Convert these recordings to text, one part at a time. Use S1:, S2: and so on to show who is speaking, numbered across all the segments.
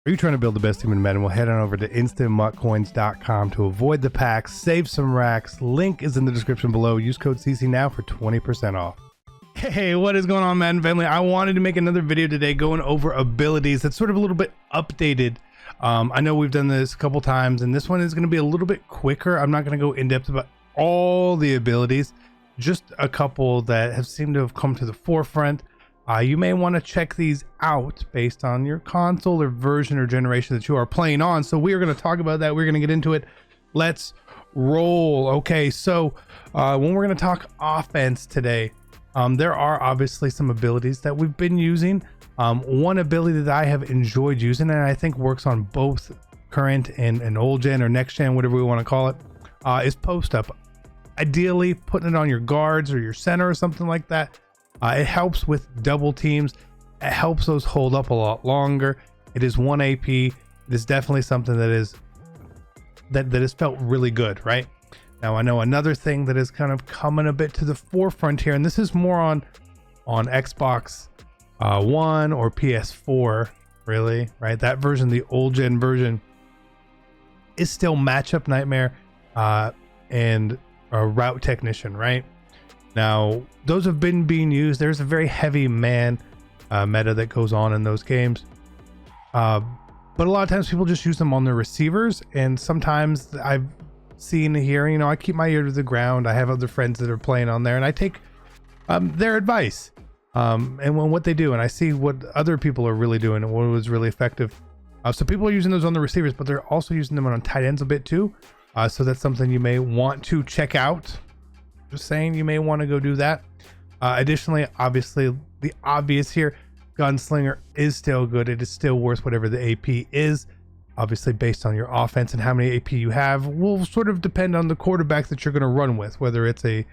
S1: Are you trying to build the best team in Madden? Well, head on over to instantmuttcoins.com to avoid the packs, save some racks. Link is in the description below. Use code CC now for 20% off. Hey, what is going on, Madden family? I wanted to make another video today going over abilities that's sort of a little bit updated. I know we've done this a couple times, and this one is going to be a little bit quicker. I'm not going to go in depth about all the abilities, just a couple that have seemed to have come to the forefront. You may want to check these out based on your console or version or generation that you are playing on. So we are going to talk about that. We're going to get into it. Let's roll. Okay, so when we're going to talk offense today, there are obviously some abilities that we've been using. One ability that I have enjoyed using, and I think works on both current and old gen or next gen, whatever we want to call it, is post up. Ideally, putting it on your guards or your center or something like that. It helps with double teams. It helps those hold up a lot longer. It is 1 AP. It is definitely something that is has felt really good, right? Now I know another thing that is kind of coming a bit to the forefront here, and this is more on Xbox One or PS4, really, right? That version, the old gen version, is still matchup nightmare and a route technician, right? Now, those have been being used. There's a very heavy man meta that goes on in those games. But a lot of times people just use them on their receivers. And sometimes I've seen here, I keep my ear to the ground. I have other friends that are playing on there, and I take their advice and what they do. And I see what other people are really doing and what was really effective. So people are using those on the receivers, but they're also using them on tight ends a bit too. So that's something you may want to check out. Just saying, you may want to go do that. Additionally, obviously, the obvious here, Gunslinger is still good. It is still worth whatever the AP is. Obviously, based on your offense and how many AP you have, will sort of depend on the quarterback that you're going to run with, whether it's a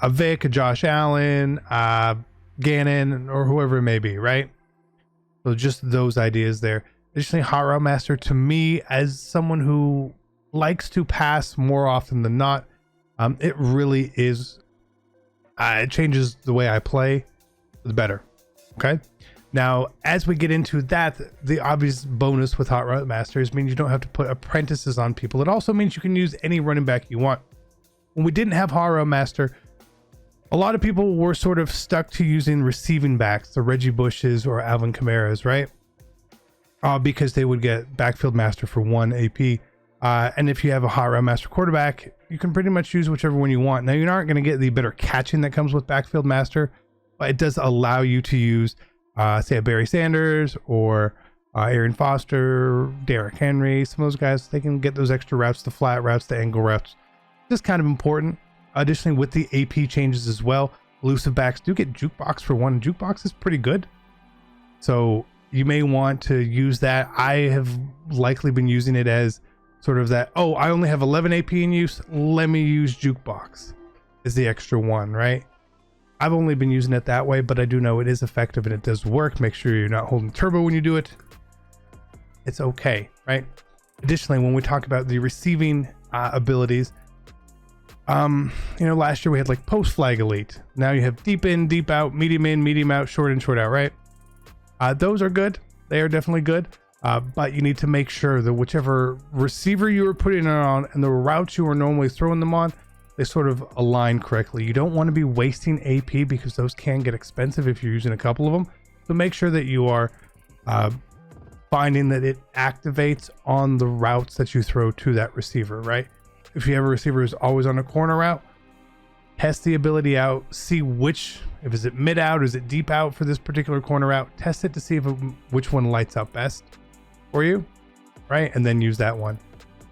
S1: Vic, a Josh Allen, Gannon, or whoever it may be, right? So just those ideas there. Additionally, Hot Route Master, to me, as someone who likes to pass more often than not, it really is, it changes the way I play for the better. Okay. Now, as we get into that, the obvious bonus with Hot Route Masters means you don't have to put apprentices on people. It also means you can use any running back you want. When we didn't have Hot Route Master, a lot of people were sort of stuck to using receiving backs, the Reggie Bushes or Alvin Kamara's, right? Because they would get backfield master for 1 AP. And if you have a Hot Route Master quarterback, you can pretty much use whichever one you want. Now, you're not going to get the better catching that comes with backfield master, but it does allow you to use, say, a Barry Sanders or Aaron Foster, Derrick Henry. Some of those guys, they can get those extra routes, the flat routes, the angle routes. Just kind of important. Additionally, with the AP changes as well, elusive backs do get jukebox for 1. Jukebox is pretty good. So you may want to use that. I have likely been using it as sort of that, oh, I only have 11 AP in use, let me use jukebox is the extra 1, right? I've only been using it that way, but I do know it is effective and it does work. Make sure you're not holding turbo when you do it. It's okay, right? Additionally, when we talk about the receiving abilities, last year we had like post flag elite. Now you have deep in, deep out, medium out, short in, short out, right? Those are good. They are definitely good. But you need to make sure that whichever receiver you are putting it on and the routes you are normally throwing them on, they sort of align correctly. You don't want to be wasting AP because those can get expensive if you're using a couple of them. So make sure that you are finding that it activates on the routes that you throw to that receiver, right? If you have a receiver who's always on a corner route, test the ability out, see if is it mid out, is it deep out for this particular corner route, test it to see which one lights up best for you, right? And then use that one.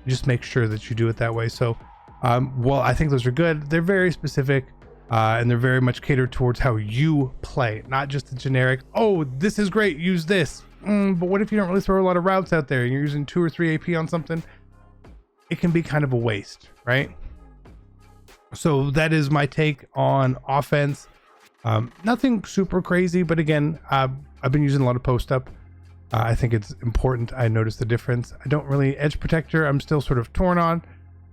S1: Just make sure that you do it that way. So well, I think those are good. They're very specific and they're very much catered towards how you play, not just the generic, oh, this is great, use this. But what if you don't really throw a lot of routes out there and you're using 2 or 3 AP on something? It can be kind of a waste, right? So that is my take on offense. Nothing super crazy, but again, I've been using a lot of post up. I think it's important. I noticed the difference. I don't really edge protector. I'm still sort of torn on.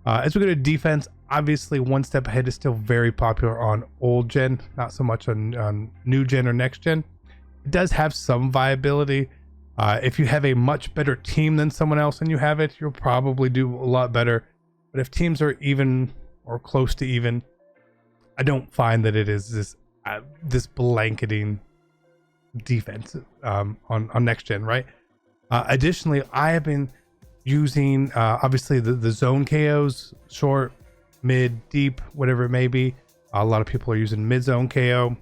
S1: As we go to defense, obviously one step ahead is still very popular on old gen, not so much on new gen or next gen. It does have some viability. If you have a much better team than someone else and you have it, you'll probably do a lot better. But if teams are even or close to even, I don't find that it is this blanketing defense on next gen, right? Additionally, I have been using obviously the zone KOs, short, mid, deep, whatever it may be. A lot of people are using mid zone KO.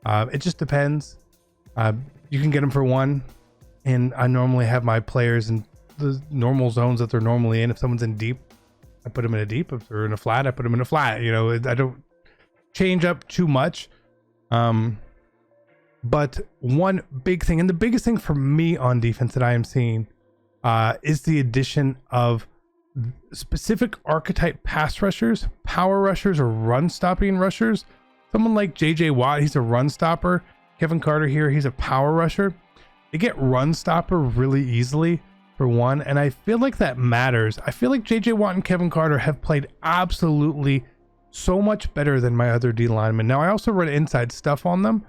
S1: It just depends. You can get them for 1, and I normally have my players in the normal zones that they're normally in. If someone's in deep, I put them in a deep. If they're in a flat, I put them in a flat. You know, I don't change up too much. But one big thing, and the biggest thing for me on defense that I am seeing is the addition of specific archetype pass rushers, power rushers, or run stopping rushers. Someone like JJ Watt, he's a run stopper. Kevin Carter here, he's a power rusher. They get run stopper really easily for 1, and I feel like that matters. I feel like JJ Watt and Kevin Carter have played absolutely so much better than my other D linemen. Now I also run inside stuff on them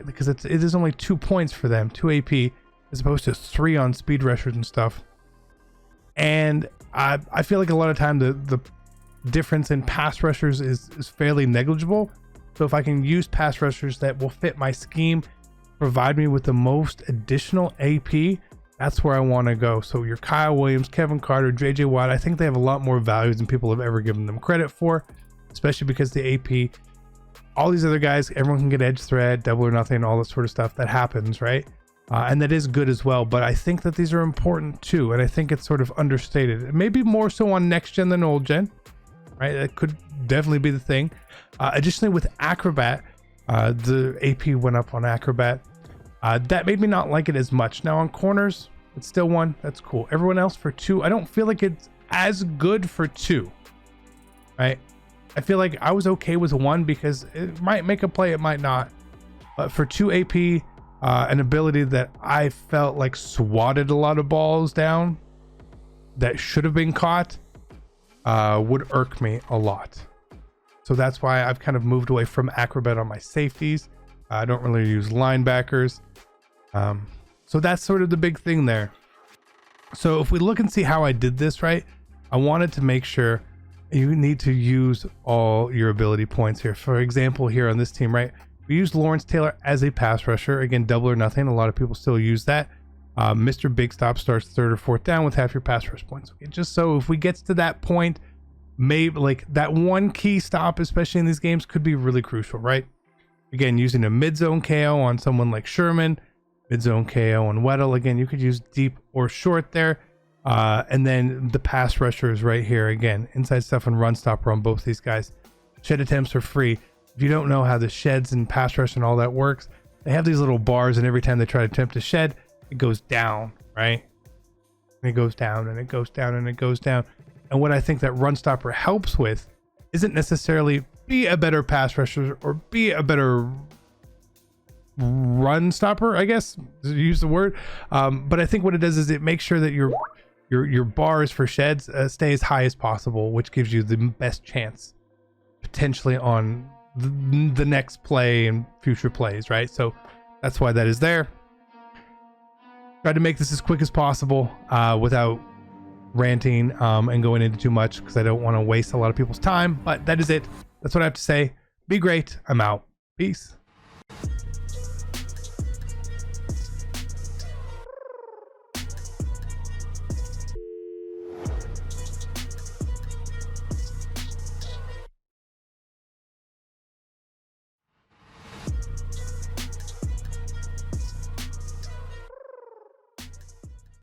S1: because it is only 2 points for them, 2 AP, as opposed to 3 on speed rushers and stuff. And I feel like a lot of time the difference in pass rushers is fairly negligible. So if I can use pass rushers that will fit my scheme, provide me with the most additional AP, that's where I want to go. So your Kyle Williams, Kevin Carter, JJ Watt, I think they have a lot more value than people have ever given them credit for, especially because the AP, all these other guys, everyone can get edge threat, double or nothing, all that sort of stuff that happens, right? And that is good as well, but I think that these are important too, and I think it's sort of understated. Maybe more so on next gen than old gen, right? That could definitely be the thing. Additionally, with Acrobat, the AP went up on Acrobat. That made me not like it as much. Now on corners, it's still 1. That's cool. Everyone else for 2, I don't feel like it's as good for 2, right? I feel like I was okay with 1 because it might make a play, it might not. But for 2 AP, an ability that I felt like swatted a lot of balls down that should have been caught would irk me a lot. So that's why I've kind of moved away from Acrobat on my safeties. I don't really use linebackers. So that's sort of the big thing there. So if we look and see how I did this, right? I wanted to make sure you need to use all your ability points here. For example, here on this team, right? We use Lawrence Taylor as a pass rusher. Again, double or nothing. A lot of people still use that. Mr. Big Stop starts 3rd or 4th down with half your pass rush points. Okay, just so if we get to that point, maybe like that 1 key stop, especially in these games, could be really crucial, right? Again, using a mid-zone KO on someone like Sherman, mid-zone KO on Weddle. Again, you could use deep or short there. And then the pass rushers right here. Again, inside stuff and run stopper on both these guys. Shed attempts are free. If you don't know how the sheds and pass rush and all that works, they have these little bars, and every time they try to attempt to shed, it goes down, right? And it goes down and it goes down and it goes down. And what I think that run stopper helps with isn't necessarily be a better pass rusher or be a better run stopper, I guess, to use the word. But I think what it does is it makes sure that your bars for sheds stay as high as possible, which gives you the best chance potentially on the next play and future plays, right? So that's why that is there. Try to make this as quick as possible without ranting and going into too much, because I don't want to waste a lot of people's time. But that is it. That's what I have to say. Be great. I'm out. Peace.